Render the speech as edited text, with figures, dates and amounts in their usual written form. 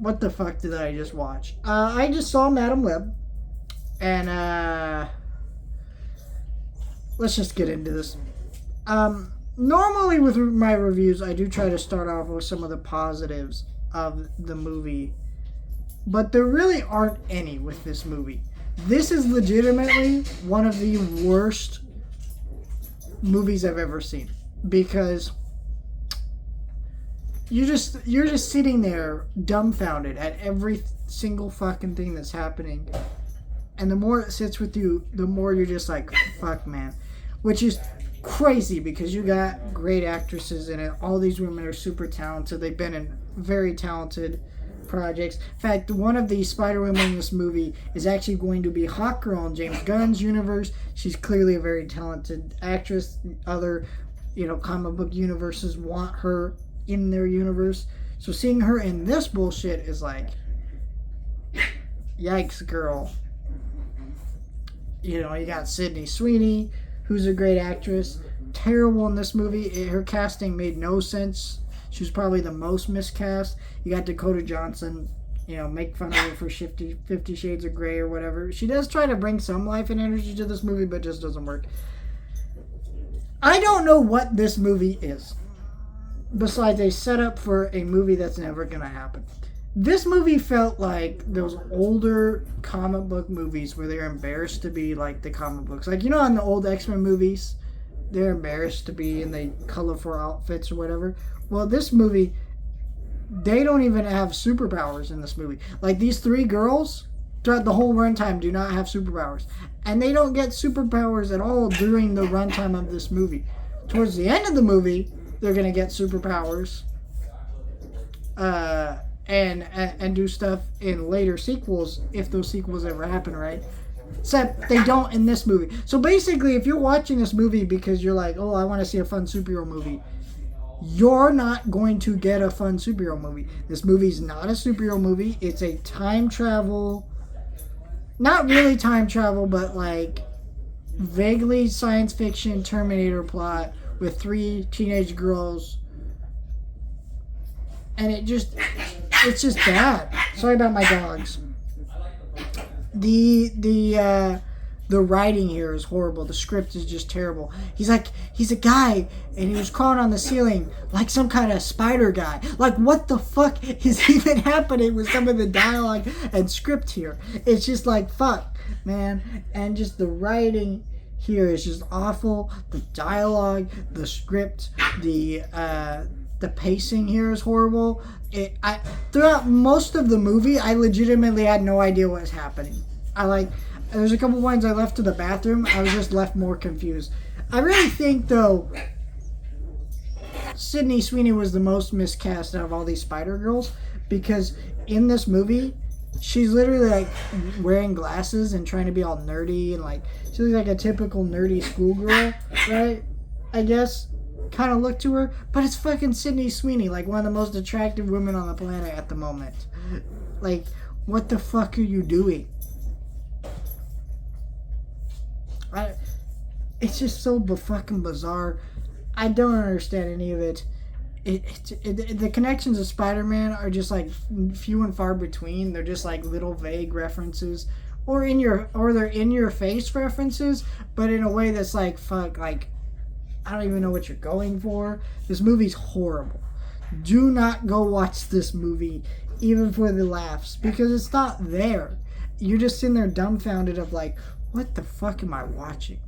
what the fuck did I just watch? I just saw Madam Web, and let's just get into this. Normally with my reviews, I do try to start off with some of the positives of the movie, but there really aren't any with this movie. This is legitimately one of the worst movies I've ever seen, because you're just sitting there dumbfounded at every single fucking thing that's happening, and the more it sits with you, the more you're just like, fuck, man. Which is crazy, because you got great actresses in it. All these women are super talented. They've been in very talented projects. In fact, one of the Spider-Women in this movie is actually going to be Hawkgirl in James Gunn's universe. She's clearly a very talented actress. Other, comic book universes want her in their universe. So seeing her in this bullshit is like, yikes, girl. You got Sydney Sweeney, who's a great actress. Terrible in this movie. Her casting made no sense. She was probably the most miscast. You got Dakota Johnson, make fun of her for 50 Shades of Grey or whatever. She does try to bring some life and energy to this movie, but it just doesn't work. I don't know what this movie is, besides a setup for a movie that's never going to happen. This movie felt like those older comic book movies where they're embarrassed to be like the comic books. Like, in the old X-Men movies, they're embarrassed to be in the colorful outfits or whatever. Well, this movie, they don't even have superpowers in this movie. Like, these three girls, throughout the whole runtime, do not have superpowers. And they don't get superpowers at all during the runtime of this movie. Towards the end of the movie, they're going to get superpowers. And do stuff in later sequels, if those sequels ever happen, right? Except they don't in this movie. So basically, if you're watching this movie because you're like, oh, I want to see a fun superhero movie, you're not going to get a fun superhero movie. This movie's not a superhero movie. It's a time travel, not really time travel, but like vaguely science fiction Terminator plot with 3 teenage girls. And it's just bad. Sorry about my dogs. The writing here is horrible. The script is just terrible. He's a guy, and he was crawling on the ceiling like some kind of spider guy. Like, what the fuck is even happening with some of the dialogue and script here? It's just like, fuck, man. And just the writing here is just awful. The dialogue, the script, the pacing here is horrible. Throughout most of the movie, I legitimately had no idea what was happening. There's a couple points I left to the bathroom. I was just left more confused. I really think, though, Sydney Sweeney was the most miscast out of all these Spider Girls, because in this movie, she's literally like wearing glasses and trying to be all nerdy, and like she looks like a typical nerdy schoolgirl, right? I guess. Kind of look to her, but it's fucking Sydney Sweeney, like one of the most attractive women on the planet at the moment. Like, what the fuck are you doing? It's just so fucking bizarre. I don't understand any of it. The connections of Spider-Man are just like few and far between. They're just like little vague references, or they're in your face references, but in a way that's like, fuck, like, I don't even know what you're going for. This movie's horrible. Do not go watch this movie, even for the laughs, because it's not there. You're just sitting there dumbfounded of like, what the fuck am I watching?